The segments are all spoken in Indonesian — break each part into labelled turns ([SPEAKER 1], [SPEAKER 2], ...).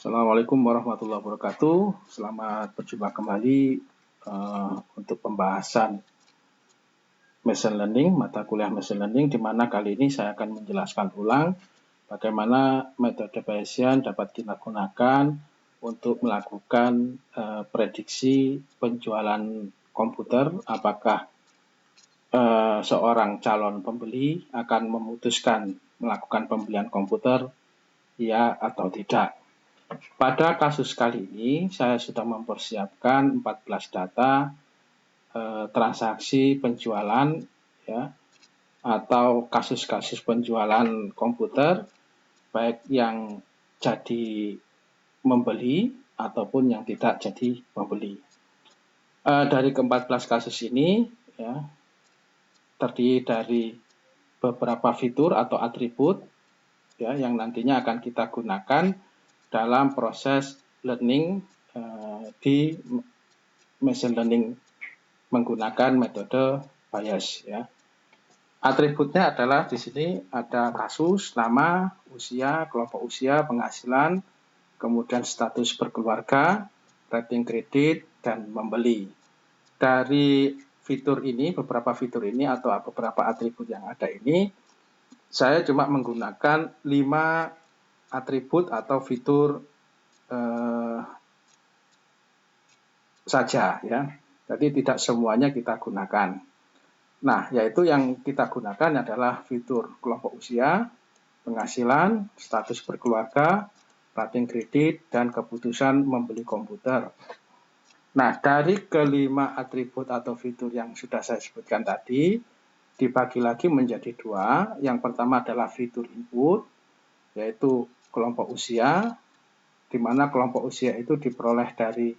[SPEAKER 1] Assalamualaikum warahmatullahi wabarakatuh. Selamat berjumpa kembali untuk pembahasan Machine Learning, mata kuliah Machine Learning, di mana kali ini saya akan menjelaskan ulang bagaimana metode Bayesian dapat kita gunakan untuk melakukan prediksi penjualan komputer, apakah seorang calon pembeli akan memutuskan melakukan pembelian komputer, ya atau tidak. Pada kasus kali ini, saya sudah mempersiapkan 14 data transaksi penjualan, ya, atau kasus-kasus penjualan komputer, baik yang jadi membeli ataupun yang tidak jadi membeli. Dari ke-14 kasus ini, ya, terdiri dari beberapa fitur atau atribut, ya, yang nantinya akan kita gunakan dalam proses learning di machine learning menggunakan metode Bayes, ya. Atributnya adalah di sini ada kasus, nama, usia, kelompok usia, penghasilan, kemudian status berkeluarga, rating kredit, dan membeli. Dari fitur ini, beberapa fitur ini atau beberapa atribut yang ada ini, saya cuma menggunakan 5 atribut atau fitur saja, ya. Jadi tidak semuanya kita gunakan. Nah, yaitu yang kita gunakan adalah fitur kelompok usia, penghasilan, status berkeluarga, rating kredit, dan keputusan membeli komputer. Nah, dari kelima atribut atau fitur yang sudah saya sebutkan tadi, dibagi lagi menjadi 2. Yang pertama adalah fitur input, yaitu kelompok usia, di mana kelompok usia itu diperoleh dari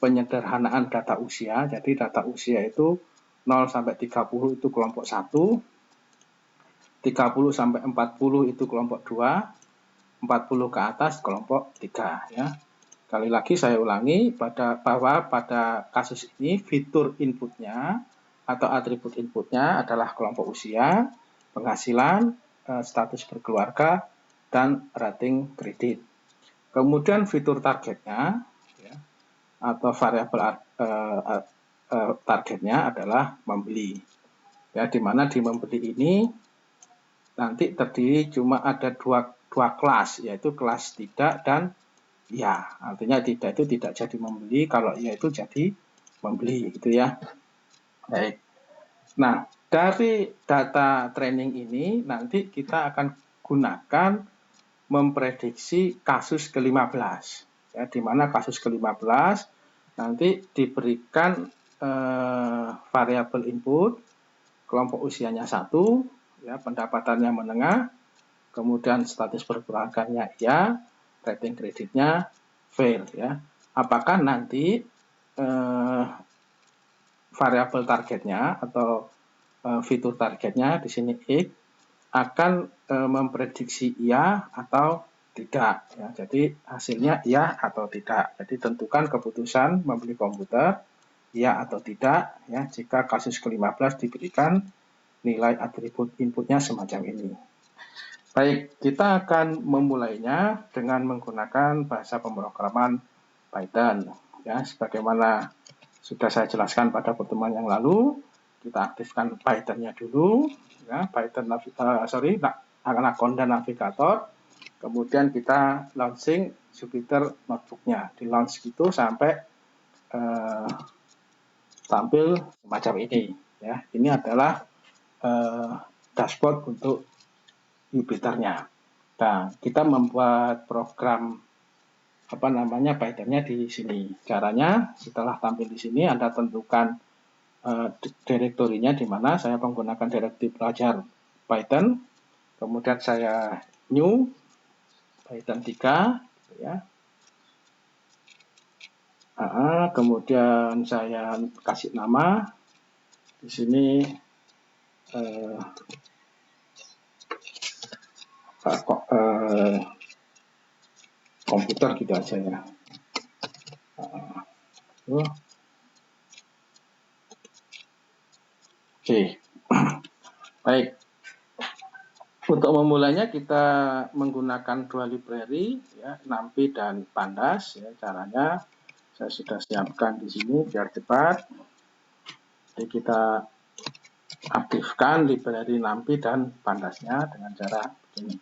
[SPEAKER 1] penyederhanaan data usia. Jadi data usia itu 0 sampai 30 itu kelompok 1, 30 sampai 40 itu kelompok 2, 40 ke atas kelompok 3, ya. Sekali lagi saya ulangi bahwa pada kasus ini fitur inputnya atau atribut inputnya adalah kelompok usia, penghasilan, status berkeluarga, dan rating kredit. Kemudian fitur targetnya, ya, atau variabel targetnya adalah membeli, ya, di mana di membeli ini nanti terdiri cuma ada dua kelas, yaitu kelas tidak dan ya. Artinya tidak itu tidak jadi membeli, kalau ya itu jadi membeli, gitu ya. Baik. Nah, dari data training ini nanti kita akan gunakan memprediksi kasus ke-15, ya, di mana kasus ke-15 nanti diberikan variabel input, kelompok usianya 1, ya, pendapatannya menengah, kemudian status berkeluarganya ya, rating kreditnya fail, ya. Apakah nanti variabel targetnya atau fitur targetnya di sini X akan memprediksi iya atau tidak, ya. Jadi hasilnya iya atau tidak. Jadi tentukan keputusan membeli komputer iya atau tidak, ya, jika kasus ke-15 diberikan nilai atribut inputnya semacam ini. Baik, kita akan memulainya dengan menggunakan bahasa pemrograman Python, ya, sebagaimana sudah saya jelaskan pada pertemuan yang lalu. Kita aktifkan Python-nya dulu, ya, Python akun dan navigator. Kemudian kita launching Jupyter Notebook-nya, di launch gitu sampai tampil semacam ini, ya. Ini adalah dashboard untuk Jupyter-nya. Nah, kita membuat program Python-nya di sini. Caranya setelah tampil di sini Anda tentukan direktorinya di mana. Saya menggunakan direktori pelajar Python. Kemudian saya new Python 3, ya. Kemudian saya kasih nama di sini komputer gitu aja, ya. Oke. Baik. Untuk memulainya kita menggunakan dua library ya, NumPy dan Pandas ya. Caranya saya sudah siapkan di sini biar cepat. Jadi kita aktifkan library NumPy dan Pandasnya dengan cara begini.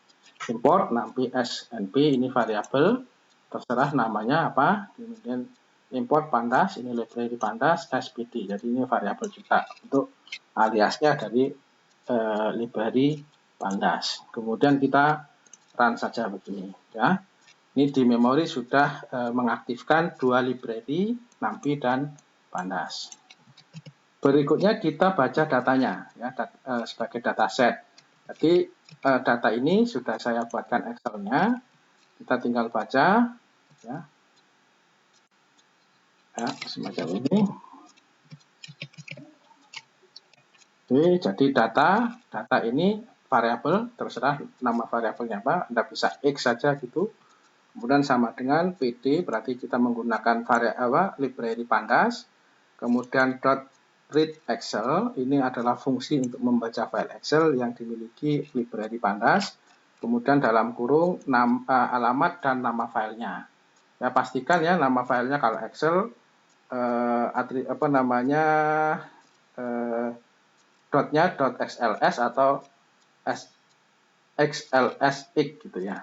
[SPEAKER 1] Import NumPy snp, ini variabel, terserah namanya apa. Kemudian import Pandas, ini library Pandas spd. Jadi ini variabel juga untuk aliasnya dari library Pandas. Kemudian kita run saja begini ya. Ini di memori sudah mengaktifkan dua library NumPy dan Pandas. Berikutnya kita baca datanya ya, sebagai dataset. Jadi data ini sudah saya buatkan Excel-nya. Kita tinggal baca ya. Ya, semacam ini. Oke, jadi data ini variabel, terserah nama variabelnya apa, Anda bisa X saja gitu. Kemudian sama dengan PD, berarti kita menggunakan library Pandas. Kemudian .read Excel, ini adalah fungsi untuk membaca file Excel yang dimiliki library Pandas. Kemudian dalam kurung alamat dan nama filenya. Ya pastikan ya nama filenya kalau Excel dotnya .xls atau xlsx gitu ya.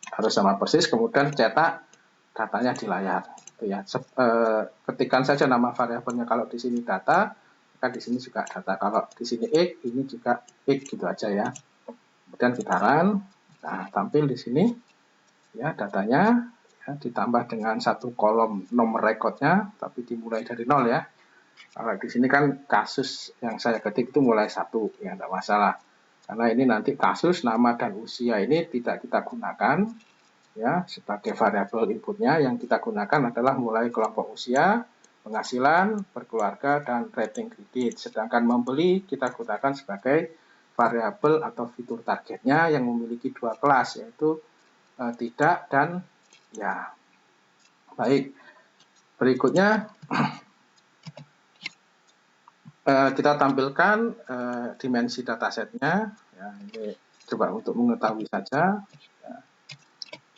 [SPEAKER 1] Harus sama persis, kemudian cetak datanya di layar. Ya, ketikkan saja nama variabelnya, kalau di sini data, maka di sini juga data. Kalau di sini x, ini juga x gitu aja ya. Kemudian kita run. Nah, tampil di sini ya datanya ya, ditambah dengan satu kolom nomor rekodnya, tapi dimulai dari 0 ya. Kalau di sini kan kasus yang saya ketik itu mulai 1 ya, tidak masalah. Karena ini nanti kasus, nama dan usia ini tidak kita gunakan ya sebagai variabel inputnya. Yang kita gunakan adalah mulai kelompok usia, penghasilan, berkeluarga, dan rating kredit. Sedangkan membeli kita gunakan sebagai variabel atau fitur targetnya yang memiliki dua kelas, yaitu tidak dan ya. Baik, berikutnya kita tampilkan dimensi datasetnya ya, ini coba untuk mengetahui saja ya.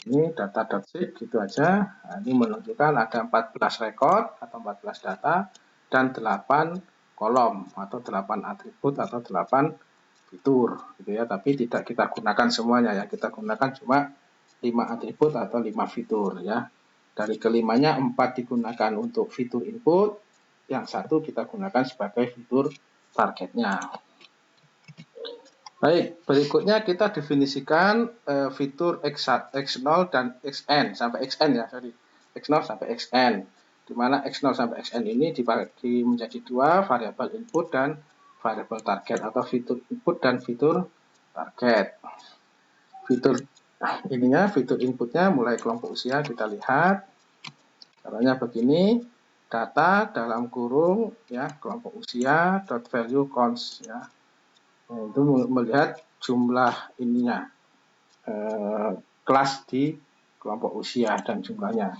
[SPEAKER 1] Ini data.sheet gitu aja. Nah, ini menunjukkan ada 14 rekod atau 14 data dan 8 kolom atau 8 atribut atau 8 fitur gitu ya, tapi tidak kita gunakan semuanya ya, kita gunakan cuma 5 atribut atau 5 fitur ya. Dari kelimanya 4 digunakan untuk fitur input, yang satu kita gunakan sebagai fitur targetnya. Baik, berikutnya kita definisikan fitur X0 dan XN sampai XN ya, sorry. X0 sampai XN. Di mana X0 sampai XN ini dibagi menjadi dua, variabel input dan variabel target, atau fitur input dan fitur target. Fitur fitur inputnya mulai kelompok usia, kita lihat. Caranya begini, data dalam kurung ya kelompok usia .value const ya. Nah, itu melihat jumlah ininya kelas di kelompok usia dan jumlahnya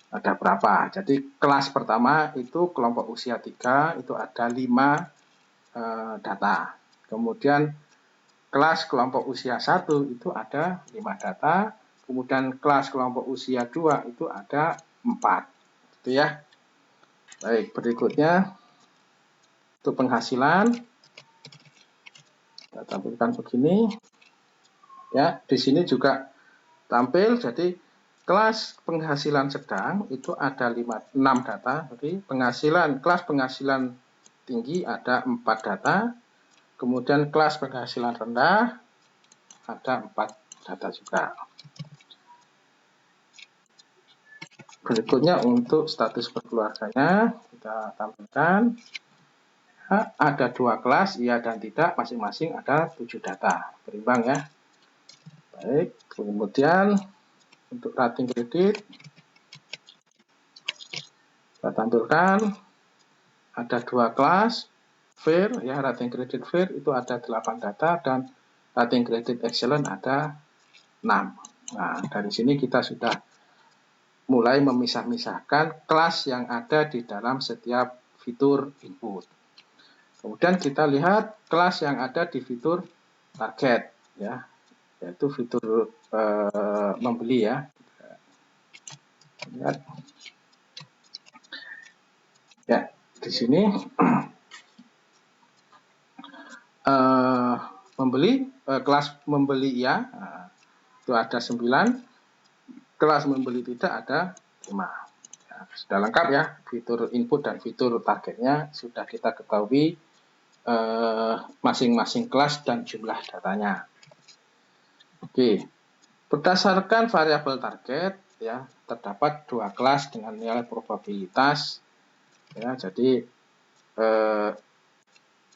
[SPEAKER 1] ada berapa. Jadi kelas pertama itu kelompok usia 3, itu ada 5 data. Kemudian kelas kelompok usia 1 itu ada 5 data. Kemudian kelas kelompok usia 2 itu ada 4. Gitu ya. Baik, berikutnya untuk penghasilan kita tampilkan begini. Ya, di sini juga tampil. Jadi kelas penghasilan sedang itu ada 6 data. Jadi kelas penghasilan tinggi ada 4 data. Kemudian kelas penghasilan rendah ada 4 data juga. Berikutnya untuk status berkeluarganya kita tampilkan. Ada 2 kelas, iya dan tidak, masing-masing ada 7 data. Berimbang ya. Baik, kemudian untuk rating kredit kita tampilkan ada 2 kelas, fair ya, rating kredit fair itu ada 8 data dan rating kredit excellent ada 6. Nah, dari sini kita sudah mulai memisah-misahkan kelas yang ada di dalam setiap fitur input. Kemudian kita lihat kelas yang ada di fitur target ya, yaitu fitur membeli ya. Lihat ya, di sini membeli kelas membeli ya, itu ada 9, kelas membeli tidak ada 5. Ya, sudah lengkap ya, fitur input dan fitur targetnya sudah kita ketahui masing-masing kelas dan jumlah datanya. Oke, berdasarkan variabel target ya, terdapat 2 kelas dengan nilai probabilitas ya, jadi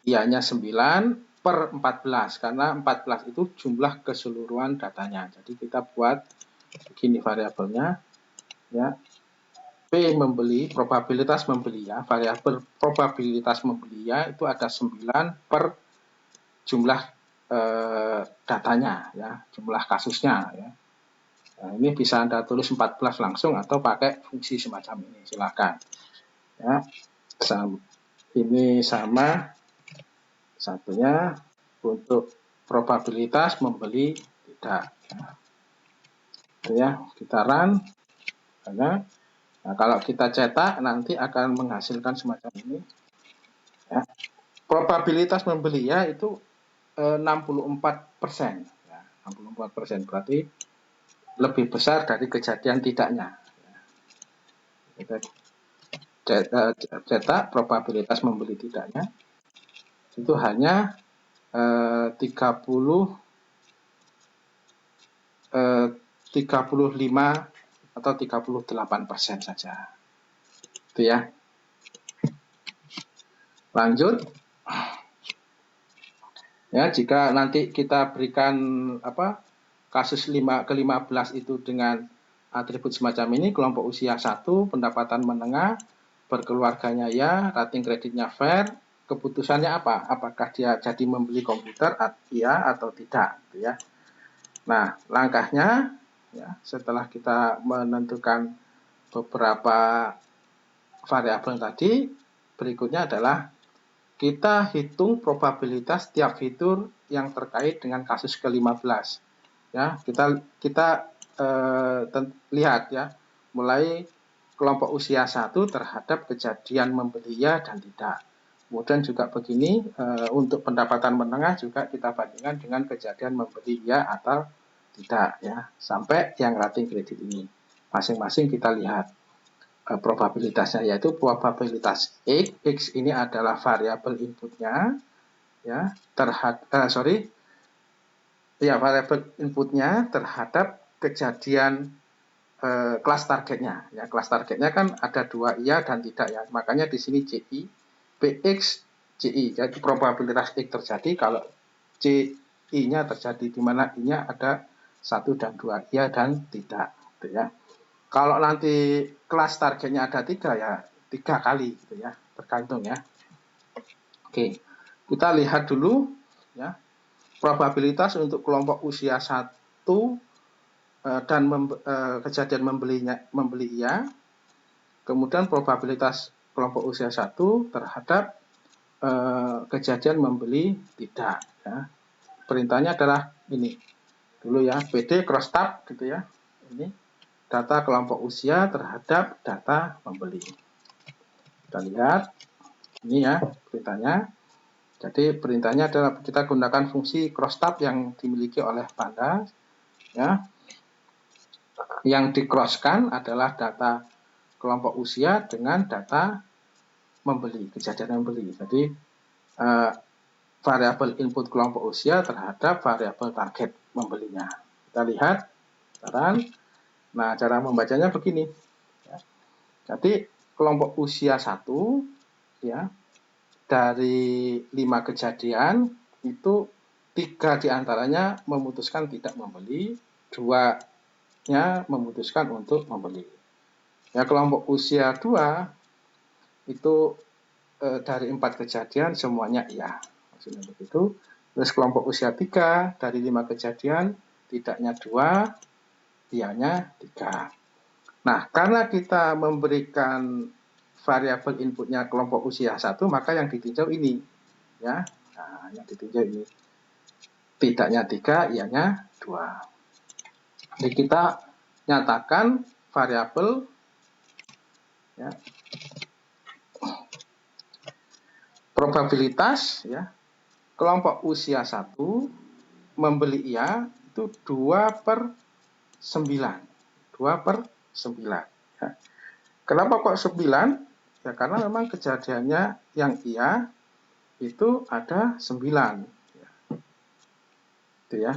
[SPEAKER 1] ianya 9/14 karena 14 itu jumlah keseluruhan datanya. Jadi kita buat begini variabelnya ya. P membeli, probabilitas membeli ya, variabel probabilitas membeli ya itu ada 9 per jumlah datanya ya, jumlah kasusnya ya. Nah, ini bisa Anda tulis 14 langsung atau pakai fungsi semacam ini, silakan ya. Ini sama satunya untuk probabilitas membeli tidak ya, kita run karena nah, kalau kita cetak nanti akan menghasilkan semacam ini ya. Probabilitas membeli ya itu 64% ya, 64% berarti lebih besar dari kejadian tidaknya ya. Kita cetak probabilitas membeli tidaknya itu hanya 35 atau 38% saja. Itu ya. Lanjut. Ya, jika nanti kita berikan kasus ke-15 itu dengan atribut semacam ini, kelompok usia 1, pendapatan menengah, berkeluarganya ya, rating kreditnya fair, keputusannya apa? Apakah dia jadi membeli komputer ya atau tidak gitu ya. Nah, langkahnya ya, setelah kita menentukan beberapa variabel tadi, berikutnya adalah kita hitung probabilitas tiap fitur yang terkait dengan kasus ke-15. Ya, kita lihat ya, mulai kelompok usia 1 terhadap kejadian membeli ya dan tidak. Kemudian juga begini, untuk pendapatan menengah juga kita bandingkan dengan kejadian membeli ya atau tidak ya, sampai yang rating kredit ini. Masing-masing kita lihat probabilitasnya, yaitu probabilitas X ini adalah variabel inputnya ya, variabel inputnya terhadap kejadian kelas targetnya ya. Kelas targetnya kan ada 2 iya dan tidak ya, makanya di sini CI PX CI, jadi probabilitas X terjadi kalau CI-nya terjadi, di mana I-nya ada 1 dan 2 iya dan tidak gitu ya. Kalau nanti kelas targetnya ada 3 ya 3 kali gitu ya, tergantung ya. Oke, kita lihat dulu ya, probabilitas untuk kelompok usia 1 dan kejadian membeli iya, kemudian probabilitas kelompok usia 1 terhadap kejadian membeli tidak ya. Perintahnya adalah ini dulu ya, PD cross tab gitu ya. Ini data kelompok usia terhadap data membeli. Kita lihat ini ya perintahnya. Jadi perintahnya adalah kita gunakan fungsi cross tab yang dimiliki oleh Panda ya. Yang di-crosskan adalah data kelompok usia dengan data membeli, kejadian membeli. Jadi variabel input kelompok usia terhadap variabel target membelinya. Kita lihat sekarang. Nah, cara membacanya begini. Ya. Jadi kelompok usia 1 ya, dari 5 kejadian itu 3 diantaranya memutuskan tidak membeli, 2-nya memutuskan untuk membeli. Ya, kelompok usia 2 itu dari 4 kejadian semuanya iya, maksudnya begitu. Terus kelompok usia 3 dari 5 kejadian tidaknya 2, iyanya 3. Nah, karena kita memberikan variabel inputnya kelompok usia 1, maka yang ditinjau ini ya. Nah, yang ditinjau ini. tidaknya 3, iya-nya 2. Jadi kita nyatakan variabel ya, probabilitas ya, kelompok usia 1 membeli iya itu 2/9. 2/9. Ya. Kenapa kok 9? Ya karena memang kejadiannya yang iya itu ada 9. Ya. Itu ya.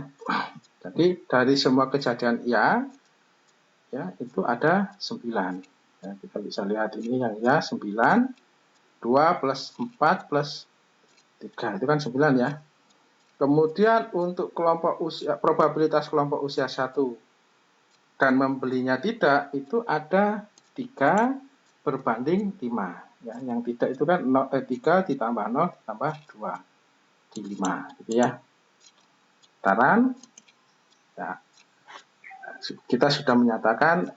[SPEAKER 1] Jadi dari semua kejadian iya ya itu ada 9. Ya, kita bisa lihat ini yang iya 9. 2 plus 4 plus 3 itu kan 9 ya. Kemudian untuk kelompok usia, probabilitas kelompok usia 1 dan membelinya tidak itu ada 3 berbanding 5. Ya, yang tidak itu kan 3 ditambah 0 ditambah 2 di 5 gitu ya. Taran ya, kita sudah menyatakan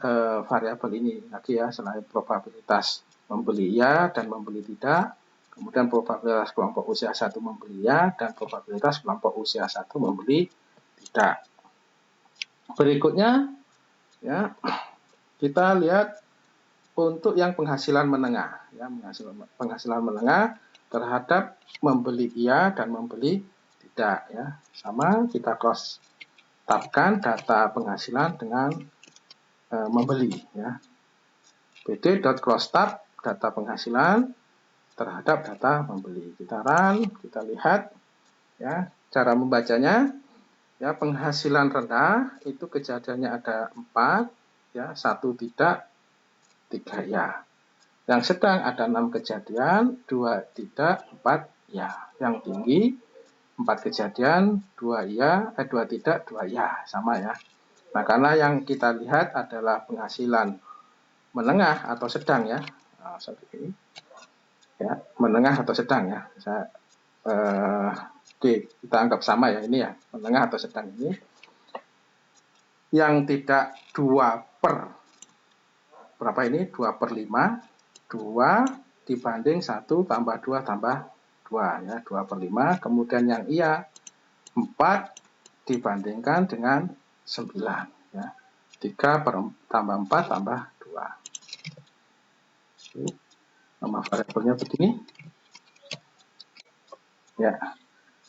[SPEAKER 1] variabel ini lagi ya, selain probabilitas membeli iya dan membeli tidak, kemudian probabilitas kelompok usia 1 membeli iya dan probabilitas kelompok usia 1 membeli tidak. Berikutnya ya, kita lihat untuk yang penghasilan menengah ya, penghasilan menengah terhadap membeli iya dan membeli tidak ya. Sama kita cross tabkan data penghasilan dengan membeli ya. bd.crosstab data penghasilan terhadap data membeli. Kita run, kita lihat ya cara membacanya. Ya, penghasilan rendah itu kejadiannya ada 4 ya, 1 tidak, 3 ya. Yang sedang ada 6 kejadian, 2 tidak, 4 ya. Yang tinggi 4 kejadian, 2 iya, 2 tidak, 2 ya, sama ya. Nah, karena yang kita lihat adalah penghasilan menengah atau sedang ya. Nah, seperti ini. Ya, menengah atau sedang ya. Oke, kita anggap sama ya ini ya, menengah atau sedang ini. Yang tidak 2 per berapa ini? 2/5. 2 dibanding 1 tambah 2 tambah 2 ya, 2/5. Kemudian yang iya 4 dibandingkan dengan 9 ya. 3 tambah 4 tambah 2. Nama variabelnya begini. Ya.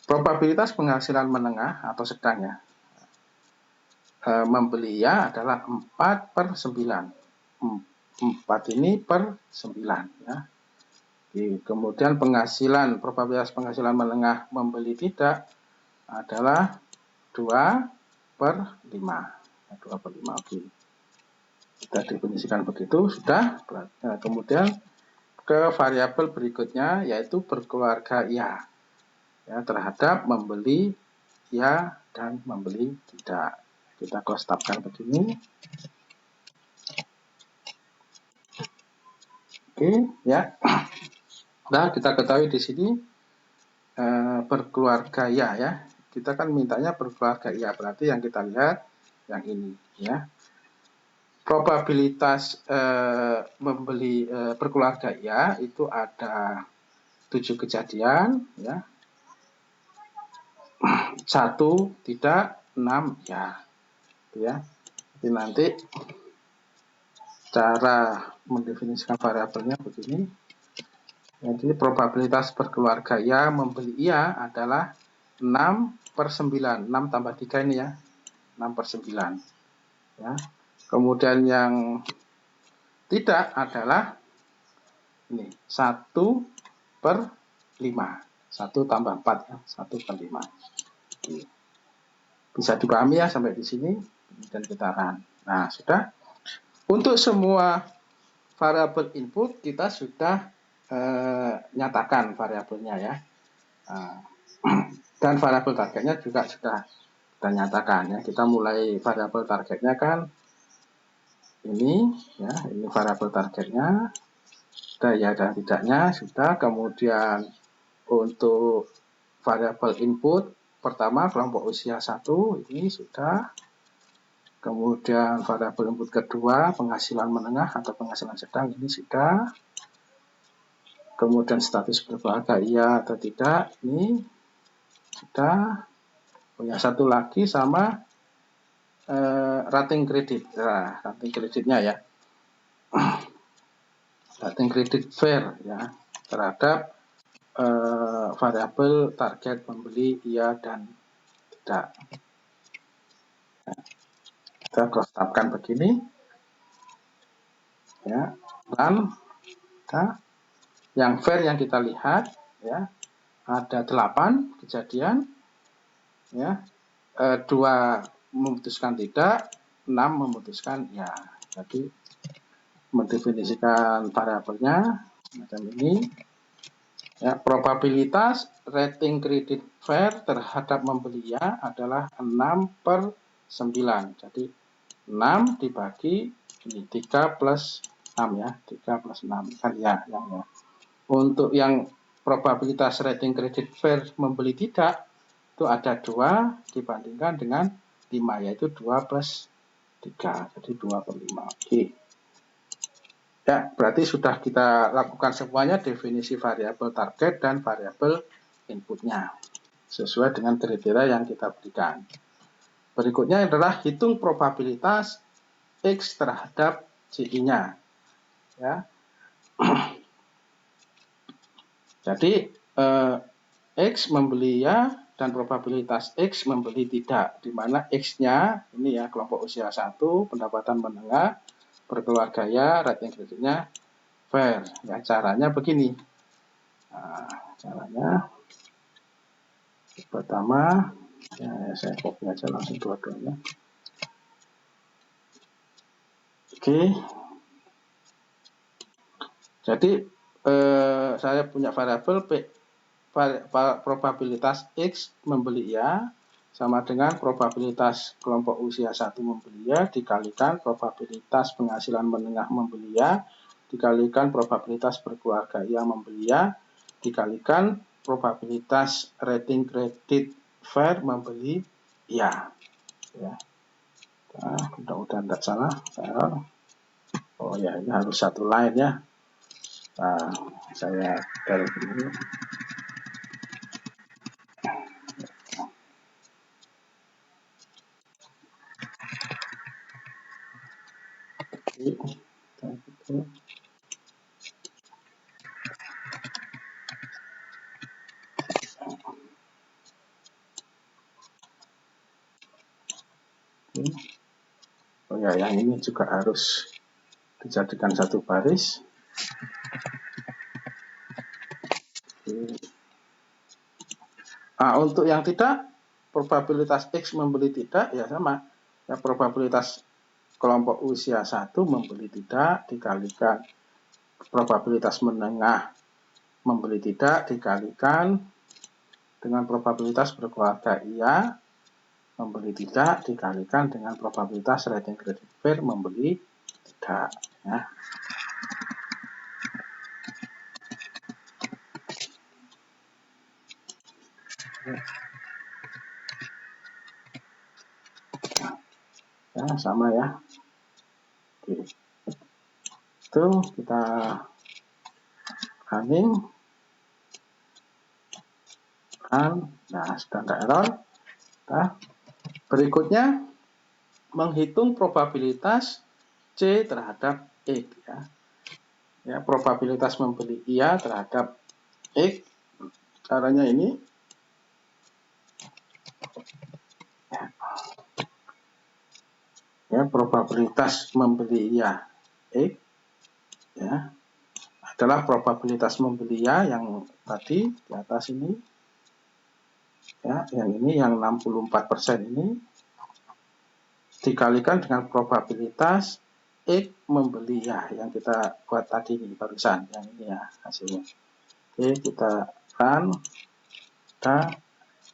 [SPEAKER 1] Probabilitas penghasilan menengah atau sedang ya. Membeli ya adalah 4/9. 4 ini per 9 ya. Kemudian probabilitas penghasilan menengah membeli tidak adalah 2/5. 2/5 oke. Kita definisikan begitu sudah. Kemudian ke variabel berikutnya yaitu berkeluarga iya ya, terhadap membeli iya dan membeli tidak. Kita cross tabkan begini. Oke ya. Nah, kita ketahui di sini berkeluarga ya. Kita kan mintanya berkeluarga iya, berarti yang kita lihat yang ini ya. Probabilitas membeli berkeluarga iya itu ada 7 kejadian ya. 1 tidak, 6 ya. Ya. Jadi nanti cara mendefinisikan variabelnya begini. Jadi probabilitas berkeluarga iya membeli iya adalah 6/9. 6 tambah 3 ini ya. 6/9. Ya. Kemudian yang tidak adalah ini 1/5. 1 tambah 4 ya. 1/5. Bisa dipahami ya sampai di sini. Dan kita run. Nah, sudah. Untuk semua variabel input kita sudah nyatakan variabelnya ya. Dan variabel targetnya juga sudah kita nyatakan ya. Kita mulai variabel targetnya kan ini ya, ini variabel targetnya. Daya dan tidaknya sudah. Kemudian untuk variabel input pertama kelompok usia 1 ini sudah. Kemudian variabel input kedua penghasilan menengah atau penghasilan sedang ini sudah. Kemudian status berkeluarga iya atau tidak ini sudah. Punya satu lagi sama rating kredit. Nah, rating kreditnya ya. Rating kredit fair ya terhadap variabel target pembeli iya dan tidak. Kita cross tabkan begini ya. Dan yang fair yang kita lihat ya ada 8 kejadian ya, 2 memutuskan tidak, 6 memutuskan ya. Jadi mendefinisikan variabelnya macam ini ya. Probabilitas rating kredit fair terhadap membeli ya adalah 6/9. Jadi 6 dibagi ini 3 plus 6 ya, 3 plus 6 kan ya, ya. Untuk yang probabilitas rating kredit fair membeli tidak itu ada 2 dibandingkan dengan 5, yaitu 2 plus 3, jadi 2/5. Oke. Ya, berarti sudah kita lakukan semuanya definisi variabel target dan variabel inputnya sesuai dengan kriteria yang kita berikan. Berikutnya adalah hitung probabilitas X terhadap CI-nya. Ya. Jadi X membeli ya dan probabilitas X membeli tidak, di mana X-nya ini ya kelompok usia 1, pendapatan menengah, berkeluarga ya, rating kreditnya fair. Ya, caranya begini. Nah, caranya pertama ya, saya copy aja langsung dua-duanya. Oke. Jadi saya punya variabel probabilitas X membeli ya sama dengan probabilitas kelompok usia 1 membeli ya dikalikan probabilitas penghasilan menengah membeli ya dikalikan probabilitas berkeluarga ya membeli ya dikalikan probabilitas rating kredit fair membeli ya. Nah, mudah-mudahan tidak salah. Oh ya, ini harus satu line ya. Nah, saya taruh dulu. Oh ya, yang ini juga harus dijadikan satu baris. Nah, untuk yang tidak, probabilitas X membeli tidak ya sama. Ya, probabilitas kelompok usia 1 membeli tidak dikalikan probabilitas menengah membeli tidak dikalikan dengan probabilitas berkeluarga iya membeli tidak dikalikan dengan probabilitas rating kredit fair membeli tidak ya. Ya sama ya. Oke. Itu kita running. Nah, sudah ada error. Nah, berikutnya menghitung probabilitas C terhadap X ya. Ya, probabilitas membeli iya terhadap X caranya ini ya, probabilitas membeli iya X ya adalah probabilitas membeli ya yang tadi di atas ini ya, yang ini yang 64% ini dikalikan dengan probabilitas X membeli ya yang kita buat tadi ini barusan yang ini ya hasilnya. Oke, kita run.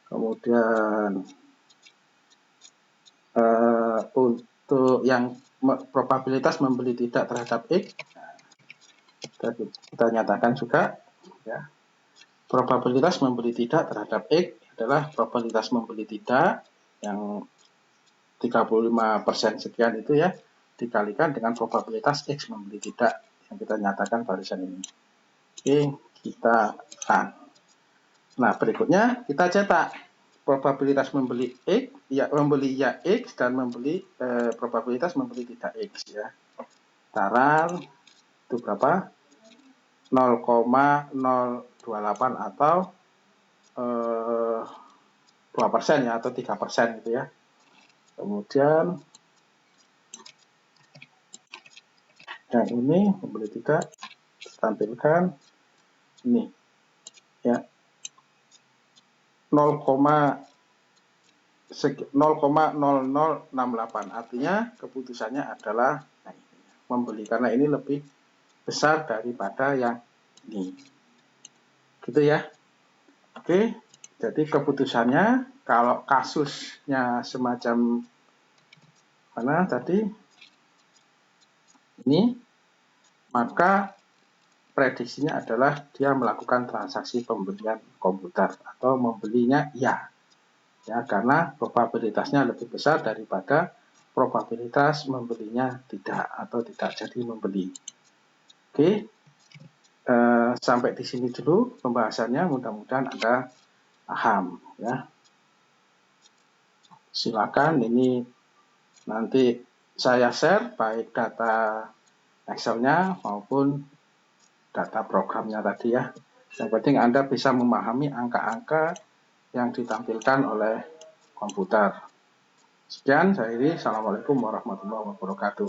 [SPEAKER 1] Kemudian untuk yang probabilitas membeli tidak terhadap X kita nyatakan juga ya. Probabilitas membeli tidak terhadap X adalah probabilitas membeli tidak yang 35% sekian itu ya dikalikan dengan probabilitas X membeli tidak yang kita nyatakan barusan ini. Oke, kita run. Nah, berikutnya kita cetak probabilitas membeli X, membeli ya X, dan membeli probabilitas membeli tidak X ya. Taran itu berapa? 0,028 atau 2% ya, atau 3% gitu ya. Kemudian yang ini membeli tidak tampilkan ini ya, 0,0068, artinya keputusannya adalah membeli karena ini lebih besar daripada yang ini gitu ya. Oke, jadi keputusannya kalau kasusnya semacam mana tadi ini, maka prediksinya adalah dia melakukan transaksi pembelian komputer atau membelinya ya, karena probabilitasnya lebih besar daripada probabilitas membelinya tidak atau tidak jadi membeli. Oke, sampai di sini dulu pembahasannya, mudah-mudahan Anda paham ya. Silakan, ini nanti saya share baik data Excel-nya maupun data programnya tadi ya. Yang penting Anda bisa memahami angka-angka yang ditampilkan oleh komputer. Sekian, saya Iri. Assalamualaikum warahmatullahi wabarakatuh.